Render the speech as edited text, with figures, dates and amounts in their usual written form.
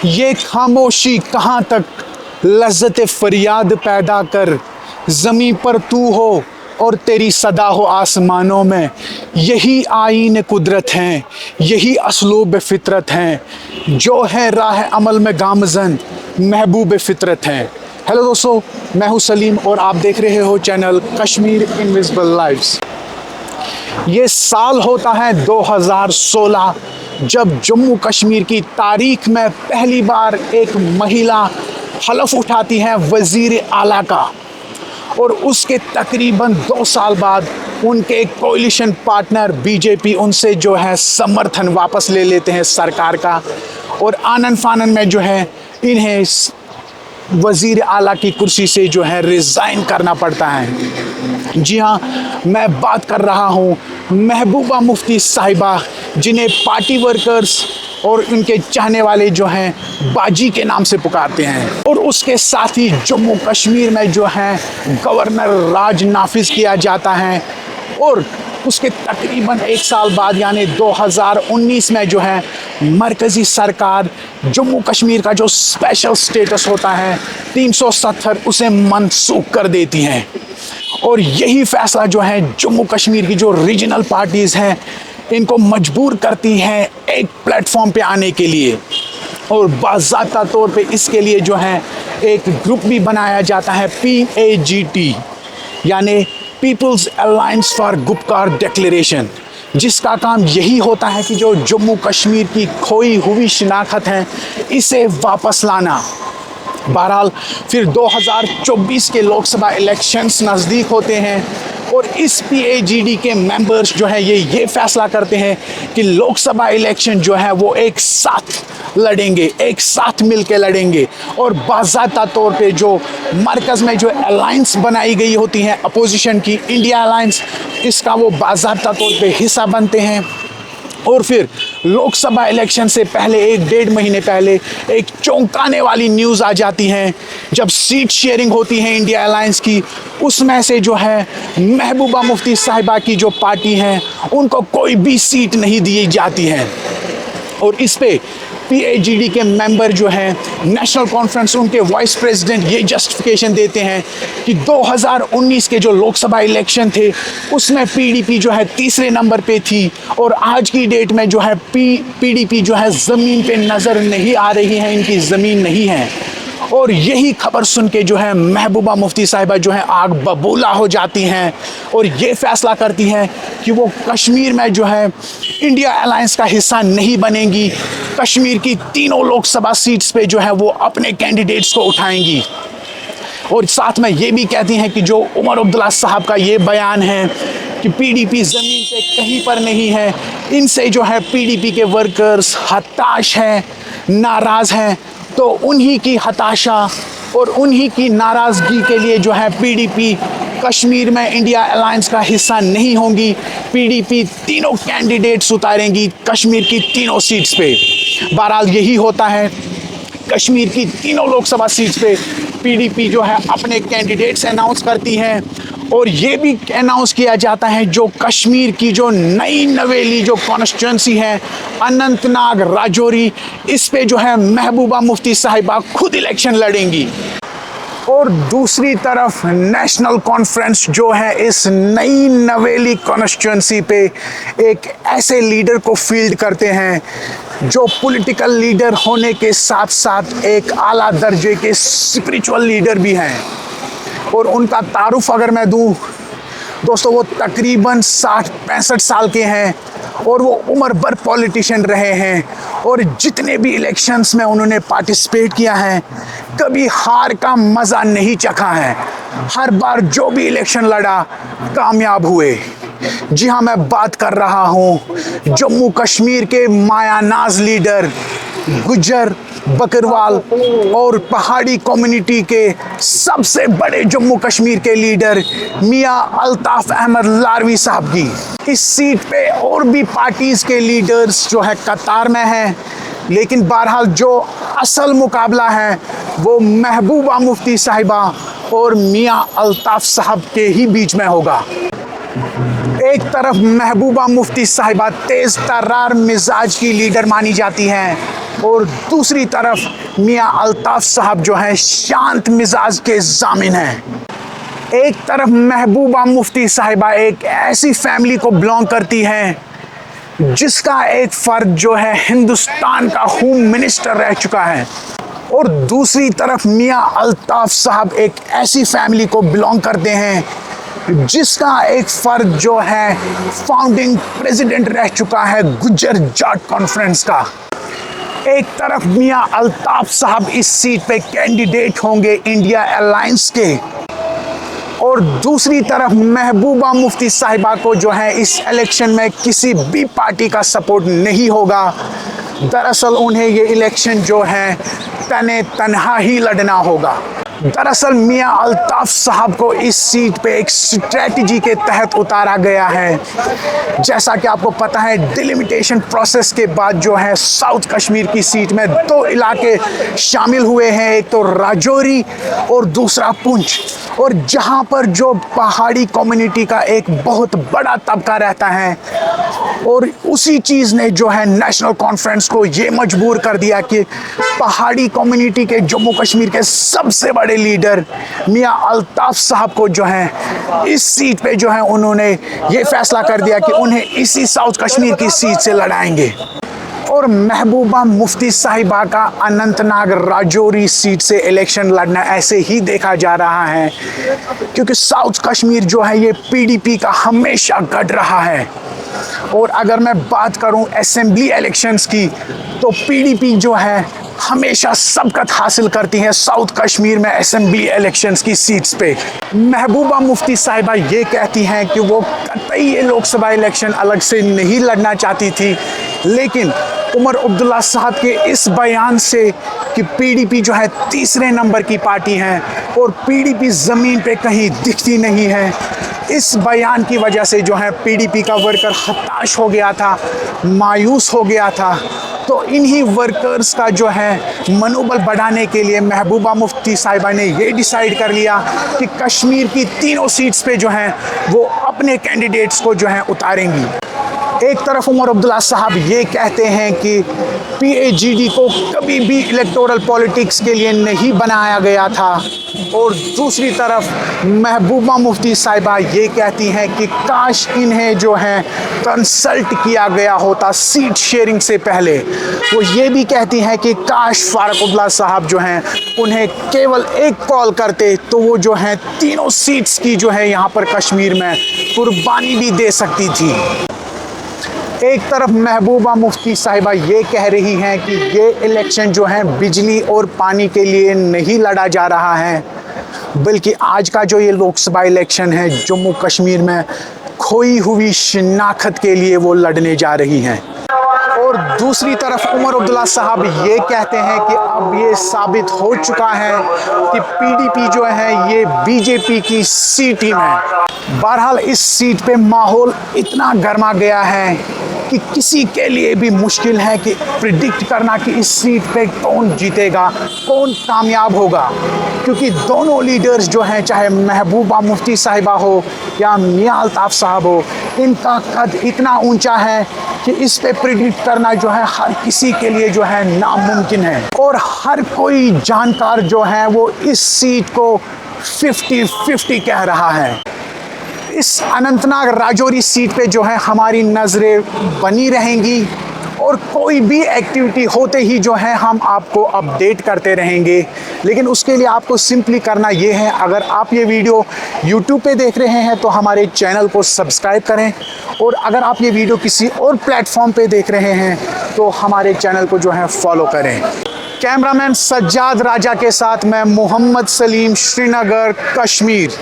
ये खामोशी कहाँ तक लज्जत फरियाद पैदा कर, ज़मीं पर तू हो और तेरी सदा हो आसमानों में। यही आईन कुदरत हैं, यही असलूब फितरत हैं, जो है राह अमल में गामज़न महबूब फितरत हैं। हेलो दोस्तों, मैं हूँ सलीम और आप देख रहे हो चैनल कश्मीर इनविजिबल लाइव्स। ये साल होता है 2016 जब जम्मू कश्मीर की तारीख में पहली बार एक महिला हलफ उठाती है वज़ीर आला का, और उसके तकरीबन 2 साल बाद उनके कोalition पार्टनर बीजेपी उनसे जो है समर्थन वापस ले लेते हैं सरकार का, और आनन फानन में जो है इन्हें वज़ीर आला की कुर्सी से जो है रिज़ाइन करना पड़ता है। जी हाँ, मैं बात कर रहा हूँ महबूबा मुफ्ती साहिबा, जिन्हें पार्टी वर्कर्स और उनके चाहने वाले जो हैं बाजी के नाम से पुकारते हैं। और उसके साथ ही जम्मू कश्मीर में जो है गवर्नर राज नाफिज किया जाता है, और उसके तकरीबन 1 साल बाद यानी 2019 में जो है मरकज़ी सरकार जम्मू कश्मीर का जो स्पेशल स्टेटस होता है 370 उसे मनसूख कर देती हैं। और यही फैसला जो है जम्मू कश्मीर की जो रीजनल पार्टीज़ हैं इनको मजबूर करती हैं एक प्लेटफॉर्म पे आने के लिए, और बाज़ाब्ता तौर पे इसके लिए जो है एक ग्रुप भी बनाया जाता है PAGT यानी people's alliance for Gupkar declaration, जिसका काम यही होता है कि जो जम्मू कश्मीर की खोई हुई शिनाख्त है इसे वापस लाना। बहरहाल फिर 2024 के लोकसभा इलेक्शंस नज़दीक होते हैं, और इस PAGT के मेंबर्स जो है ये फैसला करते हैं कि लोकसभा इलेक्शन जो है वो एक साथ लड़ेंगे, एक साथ मिलके लड़ेंगे, और बाज़ाब्ता तौर पे जो मरकज़ में जो अलायंस बनाई गई होती हैं अपोजिशन की, इंडिया अलायंस, इसका वो बाज़ाब्ता तौर पे हिस्सा बनते हैं। और फिर लोकसभा इलेक्शन से पहले 1-1.5 महीने पहले एक चौंकाने वाली न्यूज़ आ जाती है, जब सीट शेयरिंग होती है इंडिया अलायंस की, उसमें से जो है महबूबा मुफ्ती साहिबा की जो पार्टी है उनको कोई भी सीट नहीं दी जाती है। और इस पे PAGT के मेंबर जो हैं नेशनल कॉन्फ्रेंस, उनके वाइस प्रेसिडेंट ये जस्टिफिकेशन देते हैं कि 2019 के जो लोकसभा इलेक्शन थे उसमें PDP जो है 3रे नंबर पे थी, और आज की डेट में जो है PDP जो है ज़मीन पे नज़र नहीं आ रही है, इनकी ज़मीन नहीं है। और यही खबर सुन के जो है महबूबा मुफ्ती साहिबा जो है आग बबूला हो जाती हैं, और ये फैसला करती हैं कि वो कश्मीर में जो है इंडिया अलायंस का हिस्सा नहीं बनेंगी। कश्मीर की 3 लोकसभा सीट्स पे जो है वो अपने कैंडिडेट्स को उठाएंगी। और साथ में ये भी कहती हैं कि जो उमर अब्दुल्ला साहब का ये बयान है कि PDP ज़मीन पे कहीं पर नहीं है, इनसे जो है PDP के वर्कर्स हताश हैं, नाराज़ हैं, तो उन्हीं की हताशा और उन्हीं की नाराज़गी के लिए जो है PDP कश्मीर में इंडिया अलायंस का हिस्सा नहीं होंगी। PDP 3 कैंडिडेट्स उतारेंगी कश्मीर की 3 सीट्स पे। बहरहाल यही होता है, कश्मीर की 3 लोकसभा सीट्स पे PDP जो है अपने कैंडिडेट्स अनाउंस करती हैं, और ये भी अनाउंस किया जाता है जो कश्मीर की जो नई नवेली जो कॉन्स्टिट्यूंसी है अनंतनाग राजौरी, इस पे जो है महबूबा मुफ्ती साहिबा खुद इलेक्शन लड़ेंगी। और दूसरी तरफ नेशनल कॉन्फ्रेंस जो है इस नई नवेली कॉन्स्टिट्यूंसी पे एक ऐसे लीडर को फील्ड करते हैं जो पॉलिटिकल लीडर होने के साथ साथ एक आला दर्जे के स्पिरिचुअल लीडर भी हैं। और उनका तारुफ अगर मैं दूं दोस्तों, वो तकरीबन 60-65 साल के हैं, और वो उम्र भर पॉलिटिशियन रहे हैं, और जितने भी इलेक्शंस में उन्होंने पार्टिसिपेट किया है कभी हार का मज़ा नहीं चखा है। हर बार जो भी इलेक्शन लड़ा कामयाब हुए। जी हाँ, मैं बात कर रहा हूँ जम्मू कश्मीर के मायानाज लीडर, गुज्जर, बकरवाल और पहाड़ी कम्युनिटी के सबसे बड़े जम्मू कश्मीर के लीडर मियां अल्ताफ़ अहमद लारवी साहब की। इस सीट पे और भी पार्टीज़ के लीडर्स जो है कतार में हैं, लेकिन बहरहाल जो असल मुकाबला है वो महबूबा मुफ्ती साहिबा और मियां अल्ताफ़ साहब के ही बीच में होगा। एक तरफ महबूबा मुफ्ती साहिबा तेज तर्रार मिजाज की लीडर मानी जाती हैं और दूसरी तरफ मियां अल्ताफ साहब जो हैं शांत मिजाज के जामिन हैं। एक तरफ महबूबा मुफ्ती साहिबा एक ऐसी फैमिली को बिलोंग करती हैं जिसका एक फर्द जो है हिंदुस्तान का होम मिनिस्टर रह चुका है, और दूसरी तरफ मियां अल्ताफ साहब एक ऐसी फैमिली को बिलोंग करते हैं जिसका एक फर्द जो है फाउंडिंग प्रेसिडेंट रह चुका है गुज्जर जाट कॉन्फ्रेंस का। एक तरफ मियां अल्ताफ साहब इस सीट पे कैंडिडेट होंगे इंडिया अलायंस के, और दूसरी तरफ महबूबा मुफ्ती साहिबा को जो है इस इलेक्शन में किसी भी पार्टी का सपोर्ट नहीं होगा। दरअसल उन्हें ये इलेक्शन जो है तने तनहा ही लड़ना होगा। दरअसल मियां अल्ताफ साहब को इस सीट पे एक स्ट्रेटजी के तहत उतारा गया है। जैसा कि आपको पता है, डिलिमिटेशन प्रोसेस के बाद जो है साउथ कश्मीर की सीट में 2 इलाके शामिल हुए हैं, एक तो राजौरी और दूसरा पुंछ, और जहां पर जो पहाड़ी कम्युनिटी का एक बहुत बड़ा तबका रहता है, और उसी चीज़ ने जो है नेशनल कॉन्फ्रेंस को ये मजबूर कर दिया कि पहाड़ी कम्युनिटी के जम्मू कश्मीर के सबसे बड़े लीडर मियां अल्ताफ साहब को जो है इस सीट पे जो है उन्होंने ये फैसला कर दिया कि उन्हें इसी साउथ कश्मीर की सीट से लड़ाएंगे। और महबूबा मुफ्ती साहिबा का अनंतनाग राजौरी सीट से इलेक्शन लड़ना ऐसे ही देखा जा रहा है क्योंकि साउथ कश्मीर जो है ये पीडीपी का हमेशा गढ़ रहा है। और अगर मैं बात करूं असेंबली इलेक्शंस की, तो पीडीपी जो है हमेशा सबकत हासिल करती है साउथ कश्मीर में असेंबली इलेक्शंस की सीट्स पे। महबूबा मुफ्ती साहिबा ये कहती हैं कि वो कतई ये लोकसभा इलेक्शन अलग से नहीं लड़ना चाहती थी, लेकिन उमर अब्दुल्ला साहब के इस बयान से कि पीडीपी जो है तीसरे नंबर की पार्टी है और पीडीपी ज़मीन पे कहीं दिखती नहीं है, इस बयान की वजह से जो है पीडीपी का वर्कर हताश हो गया था, मायूस हो गया था। तो इन्हीं वर्कर्स का जो है मनोबल बढ़ाने के लिए महबूबा मुफ्ती साहिबा ने ये डिसाइड कर लिया कि कश्मीर की तीनों सीट्स पे जो हैं वो अपने कैंडिडेट्स को जो है उतारेंगी। एक तरफ उमर अब्दुल्ला साहब ये कहते हैं कि पीएजीडी को कभी भी इलेक्टोरल पॉलिटिक्स के लिए नहीं बनाया गया था, और दूसरी तरफ महबूबा मुफ्ती साहिबा ये कहती हैं कि काश इन्हें जो है कंसल्ट किया गया होता सीट शेयरिंग से पहले। वो ये भी कहती हैं कि काश फारूक अब्दुल्ला साहब जो हैं उन्हें केवल एक कॉल करते तो वो जो है तीनों सीट्स की जो है यहाँ पर कश्मीर में कुर्बानी भी दे सकती थी। एक तरफ महबूबा मुफ्ती साहिबा ये कह रही हैं कि ये इलेक्शन जो है बिजली और पानी के लिए नहीं लड़ा जा रहा है, बल्कि आज का जो ये लोकसभा इलेक्शन है जम्मू कश्मीर में खोई हुई शिनाख्त के लिए वो लड़ने जा रही हैं। और दूसरी तरफ उमर अब्दुल्ला साहब ये कहते हैं कि अब ये साबित हो चुका है कि पीडीपी जो है ये बीजेपी की सी टीम है। बहरहाल इस सीट पे माहौल इतना गर्मा गया है कि किसी के लिए भी मुश्किल है कि प्रिडिक्ट करना कि इस सीट पे कौन जीतेगा, कौन कामयाब होगा, क्योंकि दोनों लीडर्स जो हैं, चाहे महबूबा मुफ्ती साहिबा हो या मियां अल्ताफ साहब हो, इनका कद इतना ऊंचा है कि इस पे प्रिडिक्ट करना जो है हर किसी के लिए जो है नामुमकिन है। और हर कोई जानकार जो है वो इस सीट को 50-50 कह रहा है। इस अनंतनाग राजौरी सीट पे जो है हमारी नज़रें बनी रहेंगी और कोई भी एक्टिविटी होते ही जो है हम आपको अपडेट करते रहेंगे। लेकिन उसके लिए आपको सिंपली करना ये है, अगर आप ये वीडियो YouTube पे देख रहे हैं तो हमारे चैनल को सब्सक्राइब करें, और अगर आप ये वीडियो किसी और प्लेटफॉर्म पे देख रहे हैं तो हमारे चैनल को जो है फॉलो करें। कैमरामैन सज्जाद राजा के साथ मैं मोहम्मद सलीम, श्रीनगर, कश्मीर।